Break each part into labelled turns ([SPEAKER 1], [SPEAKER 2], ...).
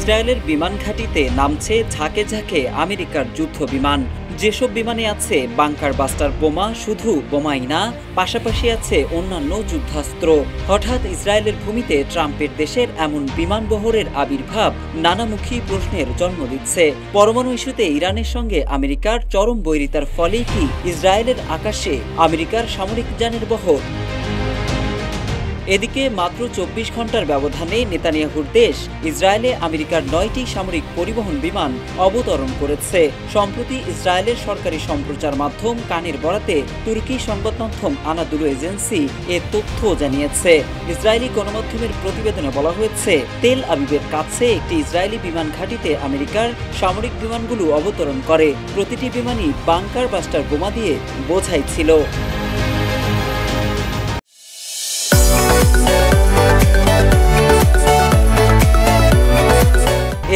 [SPEAKER 1] ইসরায়েলের বিমান ঘাঁটিতে নামছে ঝাঁকে ঝাঁকে আমেরিকার যুদ্ধ বিমান। যেসব বিমানে আছে বাংকার বাস্টার বোমা, শুধু বোমাই না, পাশাপাশি আছে অন্যান্য যুদ্ধাস্ত্র। হঠাৎ ইসরায়েলের ভূমিতে ট্রাম্পের দেশের এমন বিমান বহরের আবির্ভাব নানামুখী প্রশ্নের জন্ম দিচ্ছে। পরমাণু ইস্যুতে ইরানের সঙ্গে আমেরিকার চরম বৈরিতার ফলেই কি ইসরায়েলের আকাশে আমেরিকার সামরিক যানের বহর? এদিকে মাত্র ২৪ ঘন্টার ব্যবধানে নেতানিয়াহুর দেশ ইসরায়েলে আমেরিকার ৯টি সামরিক পরিবহন বিমান অবতরণ করেছে। সম্প্রতি ইসরায়েলের সরকারি সম্প্রচার মাধ্যম কানের বরাতে তুর্কি সংবাদ মাধ্যম আনাদুলু এজেন্সি এ তথ্য জানিয়েছে। ইসরায়েলি গণমাধ্যমের প্রতিবেদনে বলা হয়েছে, তেল আবিবের কাছে একটি ইসরায়েলি বিমান ঘাঁটিতে আমেরিকার সামরিক বিমানগুলো অবতরণ করে। প্রতিটি বিমানই বাংকার বাস্টার বোমা দিয়ে বোঝাই ছিল।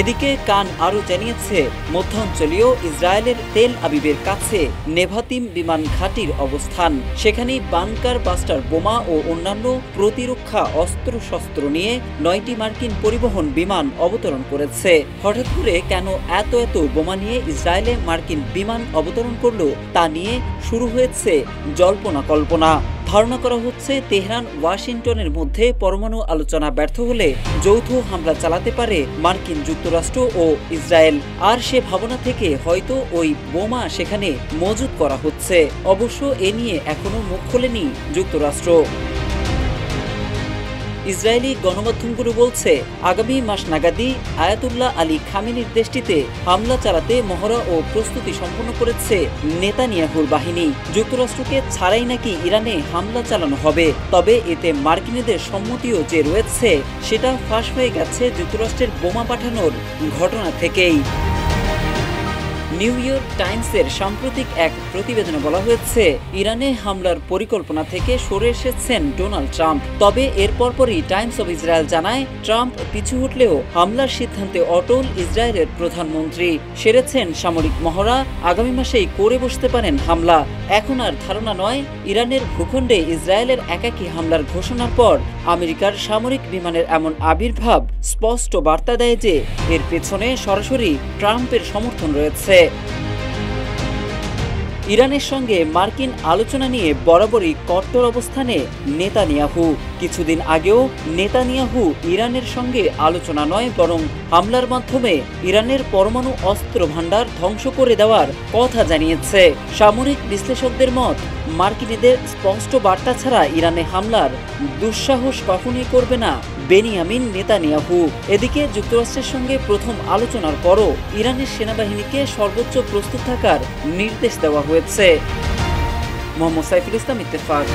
[SPEAKER 1] এদিকে কান আরও জানিয়েছে, মধ্যাঞ্চলীয় ইসরায়েলের তেল আবিবের কাছে নেভাতিম বিমান ঘাঁটির অবস্থান। সেখানেই বাংকার বাস্টার বোমা ও অন্যান্য প্রতিরক্ষা অস্ত্রশস্ত্র নিয়ে ৯টি মার্কিন পরিবহন বিমান অবতরণ করেছে। হঠাৎ করে কেন এত বোমা নিয়ে ইসরায়েলে মার্কিন বিমান অবতরণ করলো তা নিয়ে শুরু হয়েছে জল্পনা কল্পনা। ধারণা করা হচ্ছে, তেহরান ওয়াশিংটনের মধ্যে পরমাণু আলোচনা ব্যর্থ হলে যৌথ হামলা চালাতে পারে মার্কিন যুক্তরাষ্ট্র ও ইসরায়েল। আর সে ভাবনা থেকে হয়তো ওই বোমা সেখানে মজুত করা হচ্ছে। অবশ্য এ নিয়ে এখনো মুখ খোলেনি যুক্তরাষ্ট্র। ইসরায়েলি গণমাধ্যমগুলো বলছে, আগামী মাস নাগাদই আয়াতুল্লাহ আলী খামেনির দেশটিতে হামলা চালাতে মহড়া ও প্রস্তুতি সম্পন্ন করেছে নেতানিয়াহুর বাহিনী। যুক্তরাষ্ট্রকে ছাড়াই নাকি ইরানে হামলা চালানো হবে। তবে এতে মার্কিনীদের সম্মতিও যে রয়েছে সেটা ফাঁস হয়ে গেছে যুক্তরাষ্ট্রের বোমা পাঠানোর ঘটনা থেকেই। নিউ ইয়র্ক টাইমসের সাম্প্রতিক এক প্রতিবেদনে বলা হয়েছে, ইরানে হামলার পরিকল্পনা থেকে সরে এসেছেন ডোনাল্ড ট্রাম্প। তবে এর পরপরই টাইমস অব ইসরায়েল জানায়, ট্রাম্প পিছু হটলেও হামলার সিদ্ধান্তে অটল ইসরায়েলের প্রধানমন্ত্রী। সেরেছেন সামরিক মহড়া, আগামী মাসেই করে বসতে পারেন হামলা। এখন আর ধারণা নয়, ইরানের ভূখণ্ডে ইসরায়েলের একাকী হামলার ঘোষণার পর আমেরিকার সামরিক বিমানের এমন আবির্ভাব স্পষ্ট বার্তা দেয় যে এর পেছনে সরাসরি ট্রাম্পের সমর্থন রয়েছে। ইরানের সঙ্গে মার্কিন আলোচনা নিয়ে বরাবরই কট্টর অবস্থানে নেতানিয়াহু। কিছুদিন আগেও নেতানিয়াহু ইরানের সঙ্গে আলোচনা নয়, বরং হামলার মাধ্যমে ইরানের পরমাণু অস্ত্র ভান্ডার ধ্বংস করে দেওয়ার কথা জানিয়েছে। সামরিক বিশ্লেষকদের মত, মার্কিনীদের স্পষ্ট বার্তা ছাড়া ইরানে হামলার দুঃসাহস কখনোই করবে না বেনিয়ামিন নেতানিয়াহু। এদিকে যুক্তরাষ্ট্রের সঙ্গে প্রথম আলোচনার পরও ইরানের সেনাবাহিনীকে সর্বোচ্চ প্রস্তুত থাকার নির্দেশ দেওয়া হয়েছে। মোহাম্মদ সাইফুল ইসলাম, ইত্তেফাক।